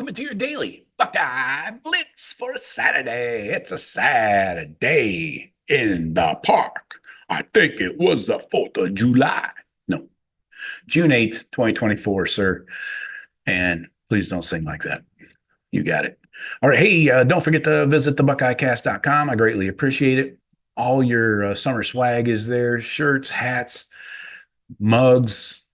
welcome to your daily Buckeye Blitz for Saturday. It's a Saturday in the park. I think it was the 4th of July. No, June 8th, 2024, sir. And please don't sing like that. You got it. All right. Hey, don't forget to visit thebuckeyecast.com. I greatly appreciate it. All your summer swag is there: shirts, hats, mugs,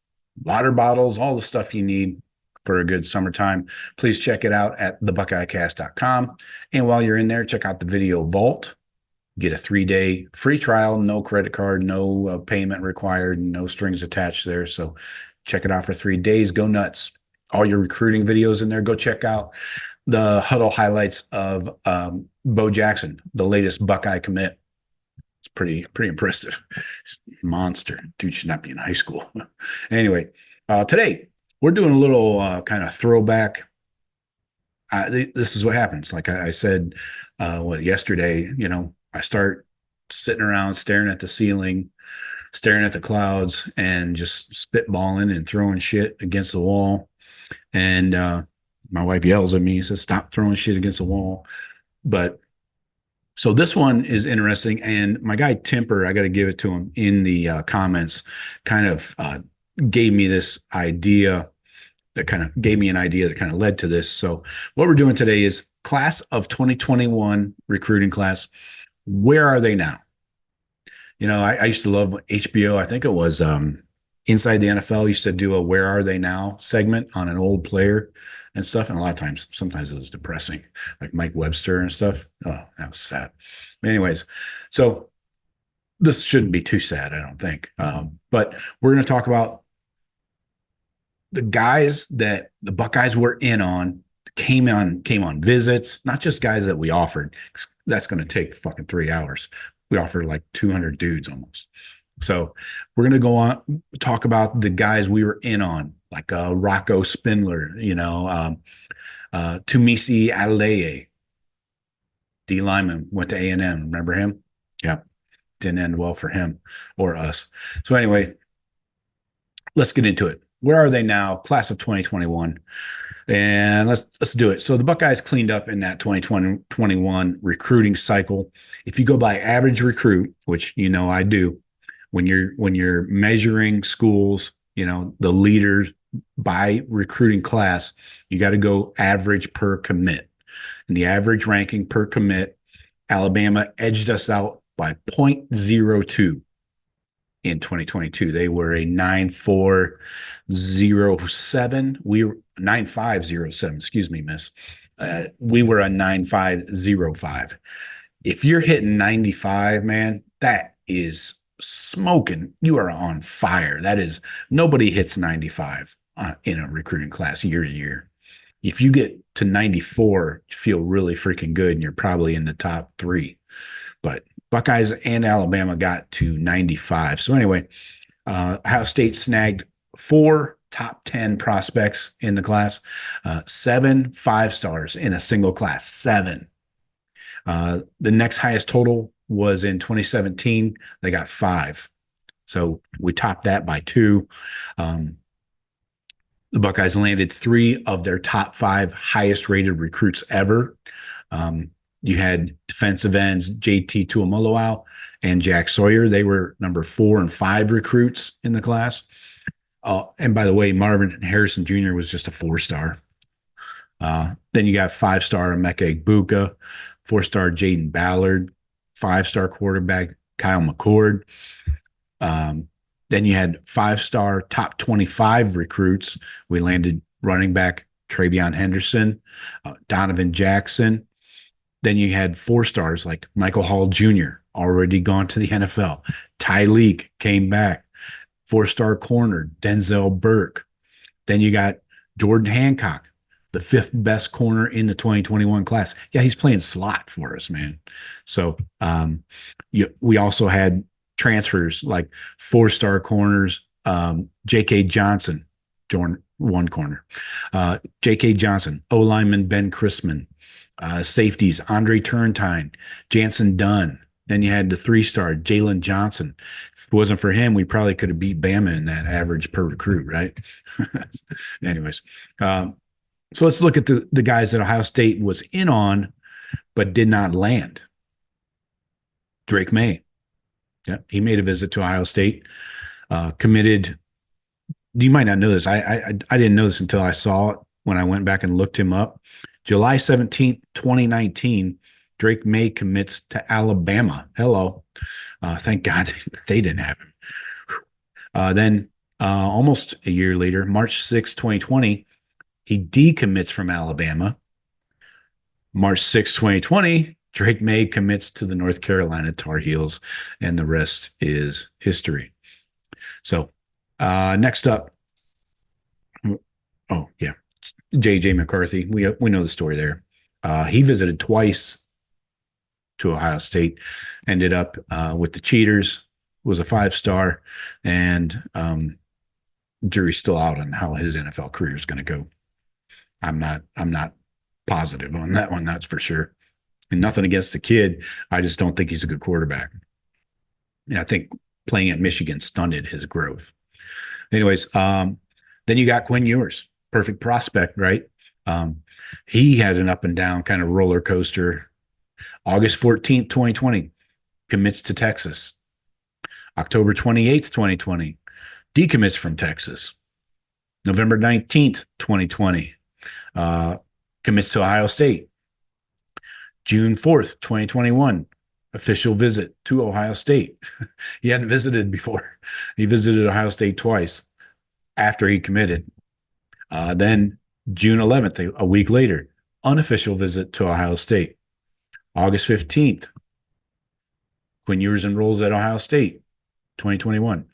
water bottles, all the stuff you need for a good summertime. Please check it out at thebuckeyecast.com. And while you're in there, check out the video vault. Get a 3-day free trial, no credit card, no payment required, no strings attached there. So check it out for 3 days. Go nuts. All your recruiting videos in there. Go check out the huddle highlights of Bo Jackson, the latest Buckeye commit. It's pretty impressive. Monster. Dude should not be in high school. Anyway, today we're doing a little kind of throwback. This is what happens. Like I said, yesterday, I start sitting around staring at the ceiling, staring at the clouds, and just spitballing and throwing shit against the wall. And my wife yells at me, says, "Stop throwing shit against the wall." But so this one is interesting. And my guy Timper, I got to give it to him in the comments, kind of gave me this idea that kind of gave me an idea that kind of led to this. So what we're doing today is class of 2021 recruiting class. Where are they now? I used to love HBO. I think it was Inside the NFL used to do a "Where Are They Now" segment on an old player and stuff. And a lot of times, sometimes it was depressing, like Mike Webster and stuff. Oh, that was sad. Anyways, so this shouldn't be too sad, I don't think. But we're going to talk about the guys that the Buckeyes were in on, came on visits, not just guys that we offered. That's going to take fucking 3 hours. We offered like 200 dudes almost. So we're going to go on, talk about the guys we were in on, like Rocco Spindler, Tumisi Adelaye. D lineman, went to A&M. Remember him? Yeah. Didn't end well for him or us. So anyway, let's get into it. Where are they now? Class of 2021. And let's do it. So the Buckeyes cleaned up in that 2021 recruiting cycle. If you go by average recruit, which I do, when you're measuring schools, the leaders by recruiting class, you got to go average per commit. And the average ranking per commit, Alabama edged us out by 0.02 in 2022. They were a 9.407. We were 9.507. Excuse me, miss. We were a 9.505. If you're hitting 95, man, that is smoking. You are on fire. That is, nobody hits 95 in a recruiting class year to year. If you get to 94, you feel really freaking good, and you're probably in the top 3. But Buckeyes and Alabama got to 95. So anyway, Ohio State snagged 4 top 10 prospects in the class, 7 5-stars in a single class, 7. The next highest total was in 2017. They got 5. So we topped that by 2. The Buckeyes landed 3 of their top 5 highest rated recruits ever. You had defensive ends JT Tuimoloau and Jack Sawyer. They were number 4 and 5 recruits in the class. And by the way, Marvin Harrison Jr. was just a 4-star. Then you got 5-star Emeka Egbuka, 4-star Jaden Ballard, 5-star quarterback Kyle McCord. Then you had 5-star top 25 recruits. We landed running back Travion Henderson, Donovan Jackson. Then you had 4-stars like Michael Hall Jr., already gone to the NFL. Ty Leak came back. 4-star corner Denzel Burke. Then you got Jordan Hancock, the 5th best corner in the 2021 class. Yeah, he's playing slot for us, man. So we also had transfers like 4-star corners, J.K. Johnson, one corner. J.K. Johnson, O-lineman Ben Chrisman, safeties Andre Turntine, Jansen Dunn. Then you had the 3-star Jalen Johnson. If it wasn't for him, we probably could have beat Bama in that average per recruit, right? Anyways, So let's look at the guys that Ohio State was in on but did not land. Drake May. Yeah, he made a visit to Ohio State. Committed. You might not know this. I didn't know this until I saw it when I went back and looked him up. July 17th, 2019, Drake May commits to Alabama. Hello. Thank God they didn't have him. Then almost a year later, March 6, 2020, he decommits from Alabama. March 6, 2020, Drake May commits to the North Carolina Tar Heels, and the rest is history. So next up, oh yeah, J.J. McCarthy. We know the story there. He visited twice to Ohio State, ended up with the Cheaters, was a 5-star, and jury's still out on how his NFL career is going to go. I'm not positive on that one, that's for sure. And nothing against the kid. I just don't think he's a good quarterback. And I think playing at Michigan stunted his growth. Anyways, then you got Quinn Ewers, perfect prospect, right? He had an up and down kind of roller coaster. August 14th, 2020, commits to Texas. October 28th, 2020, decommits from Texas. November 19th, 2020, commits to Ohio State. June 4th, 2021, official visit to Ohio State. He hadn't visited before. He visited Ohio State twice after he committed. Then June 11th, a week later, unofficial visit to Ohio State. August 15th, Quinn Ewers enrolls at Ohio State, 2021.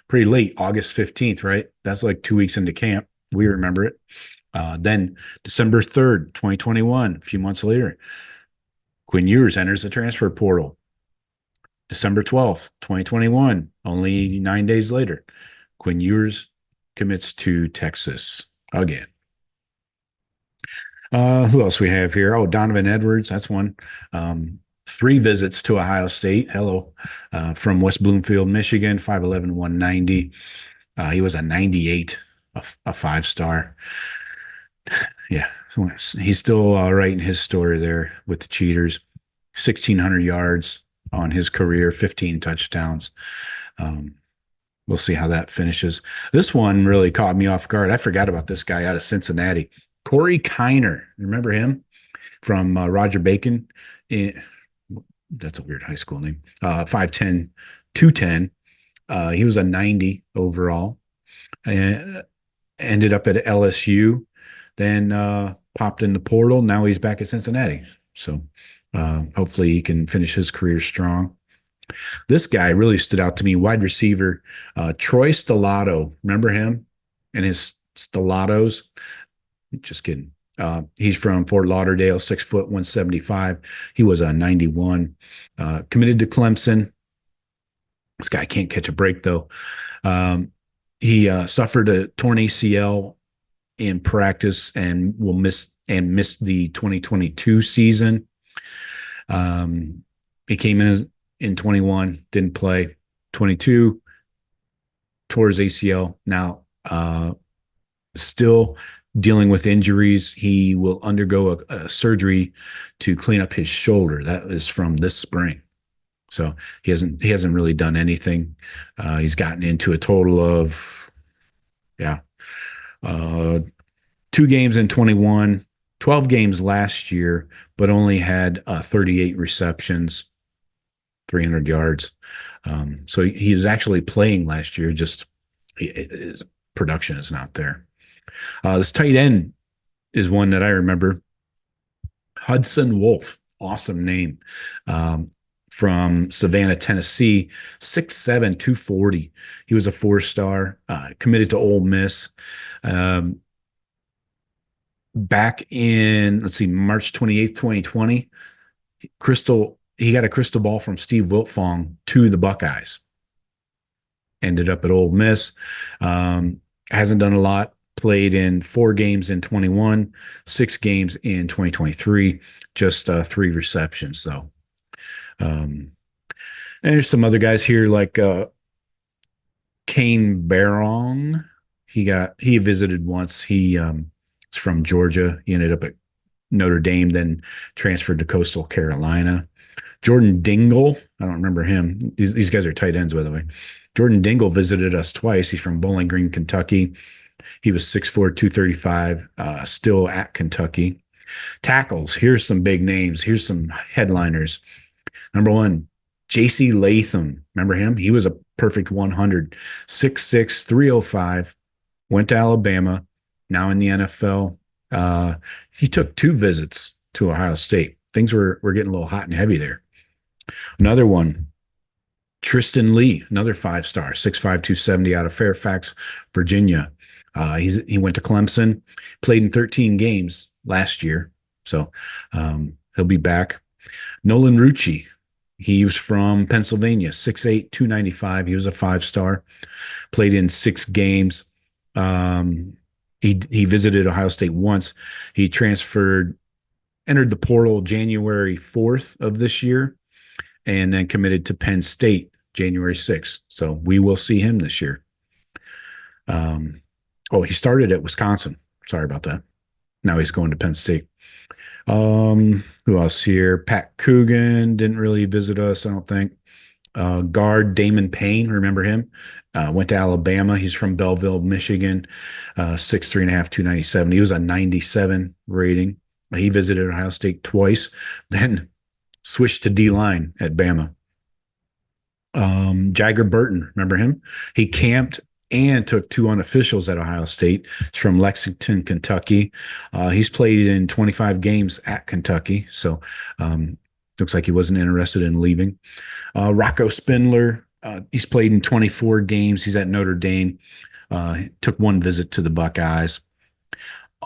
Pretty late, August 15th, right? That's like 2 weeks into camp. We remember it. Then December 3rd, 2021, a few months later, Quinn Ewers enters the transfer portal. December 12th, 2021, only 9 days later, Quinn Ewers commits to Texas again. Who else we have here? Oh, Donovan Edwards, that's one. 3 visits to Ohio State. Hello. From West Bloomfield, Michigan, 5'11", 190. He was a 98, a 5-star. Yeah, he's still writing his story there with the Cheaters. 1,600 yards on his career, 15 touchdowns. We'll see how that finishes. This one really caught me off guard. I forgot about this guy out of Cincinnati. Corey Kiner. Remember him from Roger Bacon? That's a weird high school name. 5'10", 210. He was a 90 overall. Ended up at LSU. Then popped in the portal. Now he's back at Cincinnati. So hopefully he can finish his career strong. This guy really stood out to me. Wide receiver Troy Stellato. Remember him and his Stellatos? Just kidding. He's from Fort Lauderdale, 6 foot, 175. He was a 91. Committed to Clemson. This guy can't catch a break, though. He suffered a torn ACL in practice and will miss the 2022 season. He came in 21, didn't play. 22, tore his ACL. Now, still dealing with injuries. He will undergo a surgery to clean up his shoulder. That is from this spring. So he hasn't really done anything. He's gotten into a total of 2 games in 21, 12 games last year, but only had 38 receptions, 300 yards. So he was actually playing last year, just his production is not there. This tight end is one that I remember. Hudson Wolf, awesome name. From Savannah, Tennessee, 6'7", 240. He was a 4-star, committed to Ole Miss. Back in, March 28th, 2020, he got a crystal ball from Steve Wiltfong to the Buckeyes. Ended up at Ole Miss. Hasn't done a lot. Played in 4 games in 21, 6 games in 2023, just 3 receptions, though. And there's some other guys here like Kane Barong. He visited once. He He's from Georgia. He ended up at Notre Dame, then transferred to Coastal Carolina. Jordan Dingle, I don't remember him. These guys are tight ends, by the way. Jordan Dingle visited us twice. He's from Bowling Green, Kentucky. He was 6'4", 235, still at Kentucky. Tackles, here's some big names. Here's some headliners. Number one, J.C. Latham. Remember him? He was a perfect 100. 6'6", 305. Went to Alabama. Now in the NFL. He took 2 visits to Ohio State. Things were getting a little hot and heavy there. Another one, Tristan Lee, another 5-star, 6'5", 270 out of Fairfax, Virginia. He went to Clemson, played in 13 games last year, so he'll be back. Nolan Rucci, he was from Pennsylvania, 6'8", 295. He was a 5-star, played in 6 games. He visited Ohio State once. He entered the portal January 4th of this year, and then committed to Penn State January 6th. So we will see him this year. He started at Wisconsin. Sorry about that. Now he's going to Penn State. Who else here? Pat Coogan didn't really visit us, I don't think. Guard Damon Payne, remember him? Went to Alabama. He's from Belleville, Michigan. 6'3.5", 297. He was a 97 rating. He visited Ohio State twice, then switched to D-line at Bama. Jagger Burton, remember him? He camped and took 2 unofficials at Ohio State. He's from Lexington, Kentucky. He's played in 25 games at Kentucky, so looks like he wasn't interested in leaving. Rocco Spindler, he's played in 24 games. He's at Notre Dame. Took 1 visit to the Buckeyes.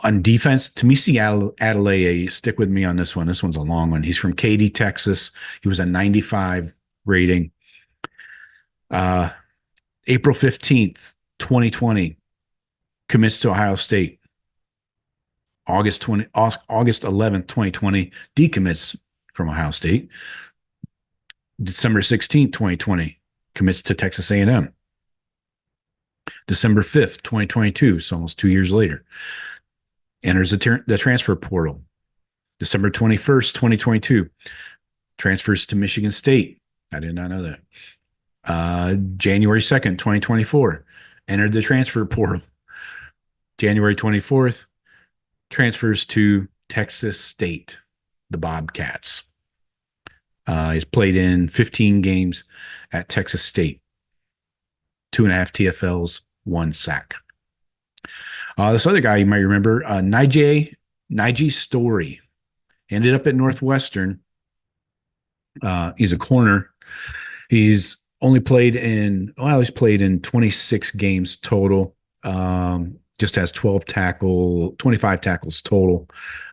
On defense, Tamisi Adeleye, stick with me on this one. This one's a long one. He's from Katy, Texas. He was a 95 rating. April 15th, 2020, commits to Ohio State. August 11th, 2020, decommits from Ohio State. December 16th, 2020, commits to Texas A&M. December 5th, 2022, so almost 2 years later, enters the transfer portal. December 21st, 2022, transfers to Michigan State. I did not know that. January 2nd, 2024, entered the transfer portal. January 24th, transfers to Texas State, the Bobcats. He's played in 15 games at Texas State, 2.5 TFLs, 1 sack. This other guy you might remember, Najee Story, ended up at Northwestern. He's a corner. He's played in 26 games total. Just has 25 tackles total,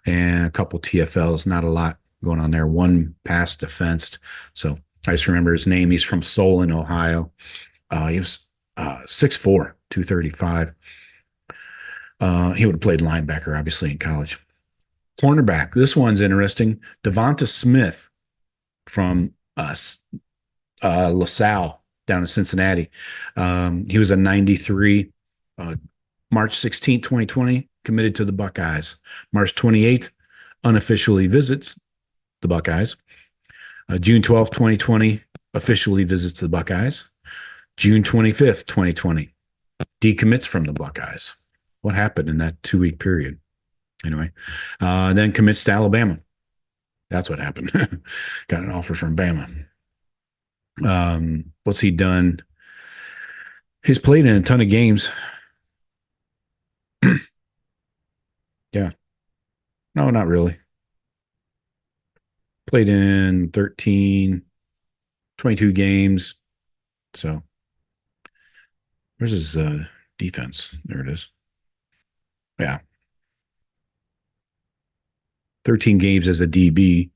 and a couple TFLs. Not a lot going on there. 1 pass defensed. So I just remember his name. He's from Solon, Ohio. He was 6'4", 235. He would have played linebacker, obviously, in college. Cornerback. This one's interesting. Devonta Smith from LaSalle down in Cincinnati. He was a 93. March 16, 2020, committed to the Buckeyes. March 28th, unofficially visits the Buckeyes. June 12th, 2020, officially visits the Buckeyes. June 25th, 2020, decommits from the Buckeyes. What happened in that 2-week period? Anyway, then commits to Alabama. That's what happened. Got an offer from Bama. What's he done? He's played in a ton of games. Yeah. No, not really. Played in 22 games. So where's his defense? There it is. Yeah. 13 games as a DB.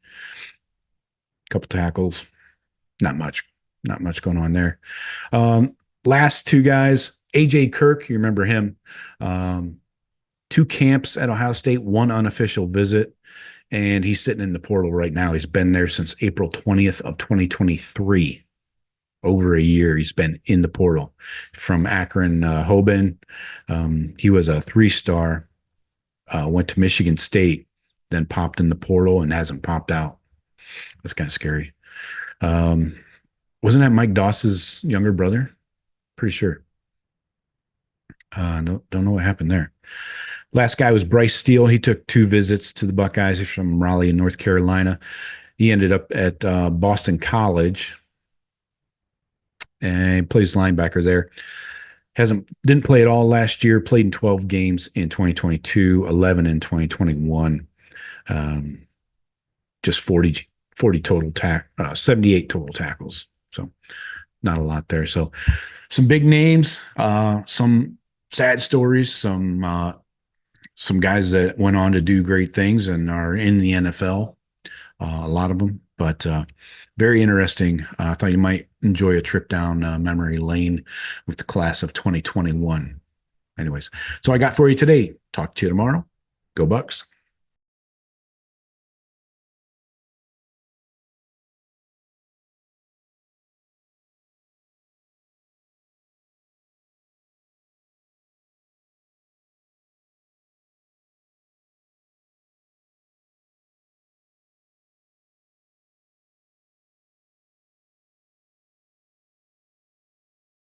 Couple tackles. Not much going on there. Last 2 guys, AJ Kirk, you remember him. 2 camps at Ohio State, 1 unofficial visit, and he's sitting in the portal right now. He's been there since April 20th of 2023. Over a year he's been in the portal. From Akron, Hoban. He was a 3-star. went to Michigan State, then popped in the portal and hasn't popped out. That's kind of scary. Wasn't that Mike Doss's younger brother? Pretty sure. No, don't know what happened there. Last guy was Bryce Steele. He took 2 visits to the Buckeyes. He's from Raleigh, North Carolina. He ended up at Boston College and he plays linebacker there. Didn't play at all last year. Played in 12 games in 2022, 11 in 2021. Just 40 total 78 total tackles. So not a lot there. So some big names, some sad stories, some guys that went on to do great things and are in the NFL. A lot of them, but very interesting. I thought you might enjoy a trip down memory lane with the class of 2021. Anyways, so I got for you today. Talk to you tomorrow. Go Bucks.